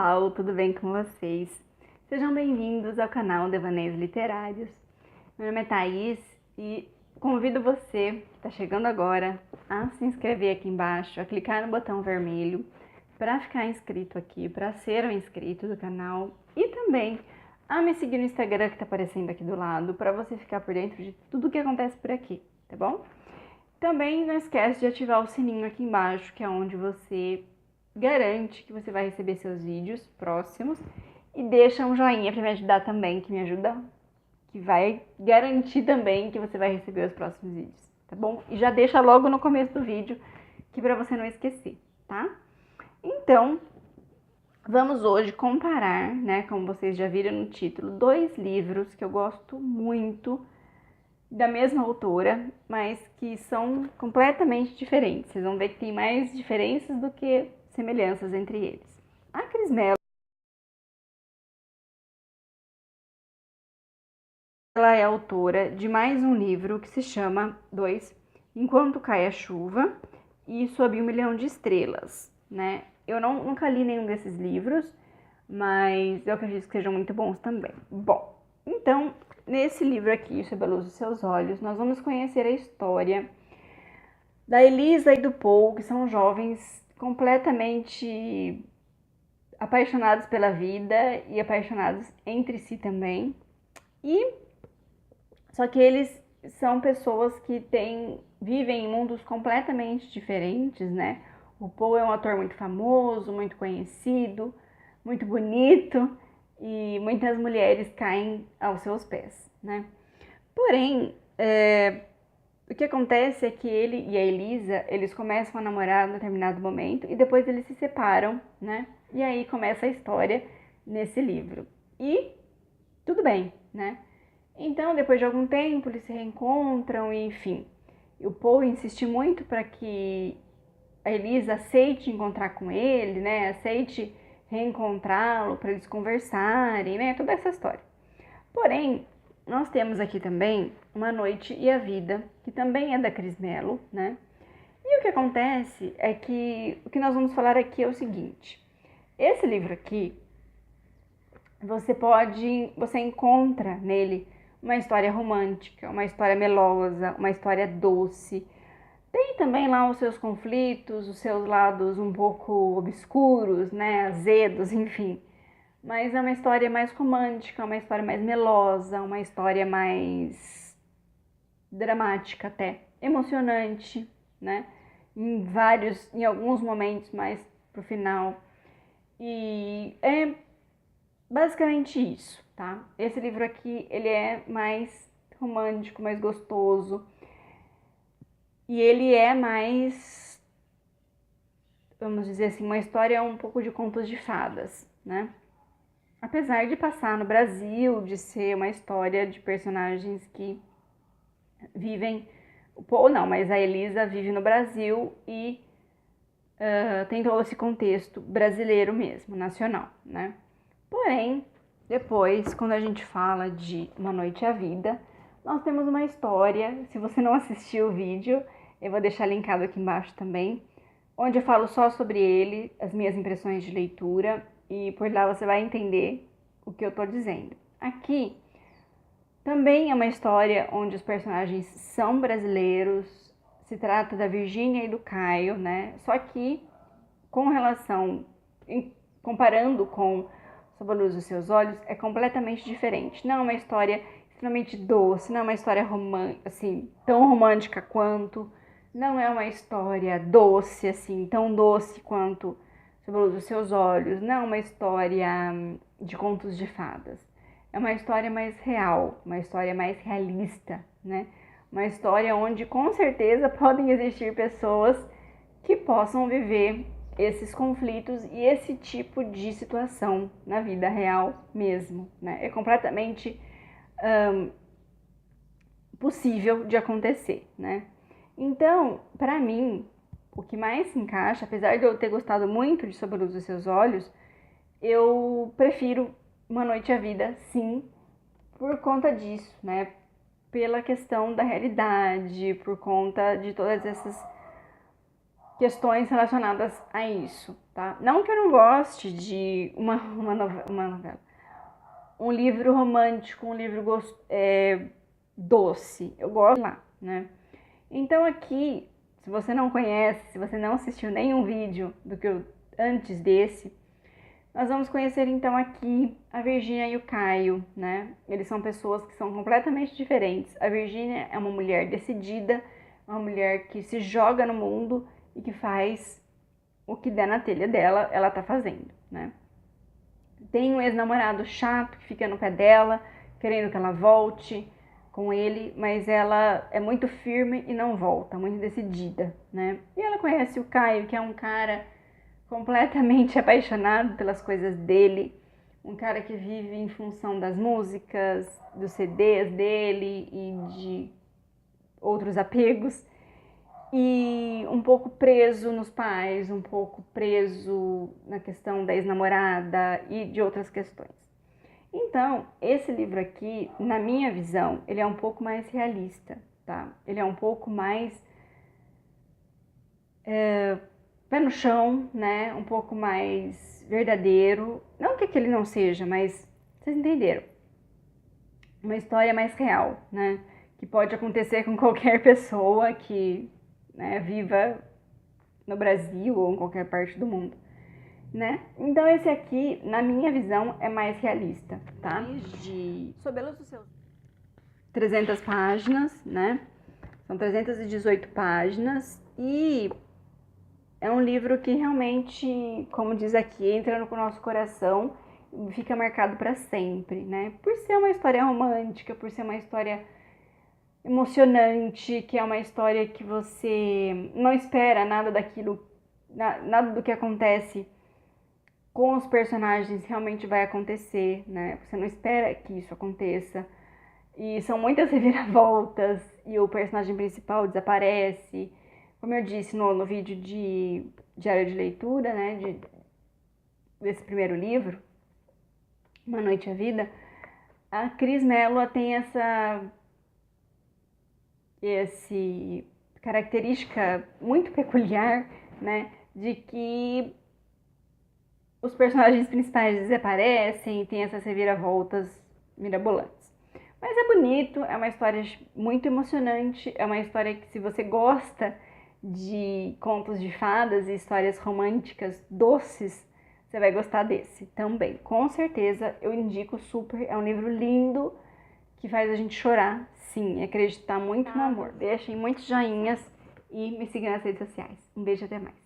pessoal, tudo bem com vocês? Sejam bem-vindos ao canal Devaneios Literários. Meu nome é Thaís e convido você que está chegando agora a se inscrever aqui embaixo, a clicar no botão vermelho para ficar inscrito aqui, para ser um inscrito do canal e também a me seguir no Instagram que está aparecendo aqui do lado para você ficar por dentro de tudo que acontece por aqui, tá bom? Também não esquece de ativar o sininho aqui embaixo, que é onde você garante que você vai receber seus vídeos próximos e deixa um joinha para me ajudar também, que me ajuda, que vai garantir também que você vai receber os próximos vídeos, tá bom? E já deixa logo no começo do vídeo, que para você não esquecer, tá? Então, vamos hoje comparar, né, como vocês já viram no título, dois livros que eu gosto muito, da mesma autora, mas que são completamente diferentes. Vocês vão ver que tem mais diferenças do que semelhanças entre eles. A Cris Mello, ela é autora de mais um livro que se chama Enquanto Cai a Chuva e Sob 1 Milhão de Estrelas, né? Eu nunca li nenhum desses livros, mas eu acredito que sejam muito bons também. Bom, então, nesse livro aqui, Sob a Luz dos Seus Olhos, nós vamos conhecer a história da Elisa e do Paul, que são jovens completamente apaixonados pela vida e apaixonados entre si também. Só que eles são pessoas que vivem em mundos completamente diferentes, né? O Paul é um ator muito famoso, muito conhecido, muito bonito, e muitas mulheres caem aos seus pés, né? Porém, o que acontece é que ele e a Elisa, eles começam a namorar em determinado momento e depois eles se separam, né? E aí começa a história nesse livro. E tudo bem, né? Então, depois de algum tempo, eles se reencontram e, enfim. O Paul insiste muito para que a Elisa aceite encontrar com ele, né? Aceite reencontrá-lo para eles conversarem, né? Toda essa história. Porém, nós temos aqui também Uma Noite e a Vida, que também é da Cris Mello, né? E o que acontece é que o que nós vamos falar aqui é o seguinte. Esse livro aqui, você encontra nele uma história romântica, uma história melosa, uma história doce. Tem também lá os seus conflitos, os seus lados um pouco obscuros, né, azedos, enfim. Mas é uma história mais romântica, uma história mais melosa, uma história mais dramática até, emocionante, né? Em alguns momentos mais pro final. E é basicamente isso, tá? Esse livro aqui, ele é mais romântico, mais gostoso. E ele é mais, vamos dizer assim, uma história um pouco de contos de fadas, né? Apesar de passar no Brasil, de ser uma história de personagens que vivem, ou não, mas a Elisa vive no Brasil e tem todo esse contexto brasileiro mesmo, nacional, né? Porém, depois, quando a gente fala de Uma Noite e a Vida, nós temos uma história, se você não assistiu o vídeo, eu vou deixar linkado aqui embaixo também, onde eu falo só sobre ele, as minhas impressões de leitura, e por lá você vai entender o que eu tô dizendo. Aqui também é uma história onde os personagens são brasileiros, se trata da Virgínia e do Caio, né? Só que comparando com Sob a Luz dos Seus Olhos, é completamente diferente. Não é uma história extremamente doce, não é uma história assim, tão romântica quanto, não é uma história doce, assim, tão doce quanto Sob a Luz dos Seus Olhos, não é uma história de contos de fadas. É uma história mais real, uma história mais realista, né? Uma história onde com certeza podem existir pessoas que possam viver esses conflitos e esse tipo de situação na vida real mesmo, né? É completamente possível de acontecer, né? Então, para mim, o que mais se encaixa, apesar de eu ter gostado muito de Sob a Luz dos Seus Olhos, eu prefiro Uma Noite e a Vida, sim, por conta disso, né? Pela questão da realidade, por conta de todas essas questões relacionadas a isso, tá? Não que eu não goste de uma novela, um livro romântico, um livro doce, eu gosto lá, né? Então aqui, se você não conhece, se você não assistiu nenhum vídeo do que eu antes desse, nós vamos conhecer então aqui a Virgínia e o Caio, né? Eles são pessoas que são completamente diferentes. A Virgínia é uma mulher decidida, uma mulher que se joga no mundo e que faz o que der na telha dela, ela tá fazendo, né? Tem um ex-namorado chato que fica no pé dela, querendo que ela volte com ele, mas ela é muito firme e não volta, muito decidida, né? E ela conhece o Caio, que é um cara completamente apaixonado pelas coisas dele, um cara que vive em função das músicas, dos CDs dele e de outros apegos, e um pouco preso nos pais, um pouco preso na questão da ex-namorada e de outras questões. Então, esse livro aqui, na minha visão, ele é um pouco mais realista, tá? Ele é um pouco mais pé no chão, né? Um pouco mais verdadeiro. Não que aquele não seja, mas vocês entenderam. Uma história mais real, né? Que pode acontecer com qualquer pessoa que, né, viva no Brasil ou em qualquer parte do mundo, né? Então esse aqui, na minha visão, é mais realista, tá? Sob a luz dos seus 300 páginas, né? São 318 páginas e é um livro que realmente, como diz aqui, entra no nosso coração e fica marcado para sempre, né? Por ser uma história romântica, por ser uma história emocionante, que é uma história que você não espera nada daquilo, nada do que acontece com os personagens realmente vai acontecer, né? Você não espera que isso aconteça. E são muitas reviravoltas e o personagem principal desaparece. Como eu disse no vídeo de diário de leitura, né? Desse primeiro livro, Uma Noite à Vida, a Cris Mello tem essa característica muito peculiar, né? De que os personagens principais desaparecem e tem essas reviravoltas mirabolantes. Mas é bonito, é uma história muito emocionante, é uma história que, se você gosta de contos de fadas e histórias românticas doces, você vai gostar desse também. Com certeza, eu indico super, é um livro lindo que faz a gente chorar, sim, e acreditar muito no amor. Deixem muitos joinhas e me sigam nas redes sociais. Um beijo, até mais.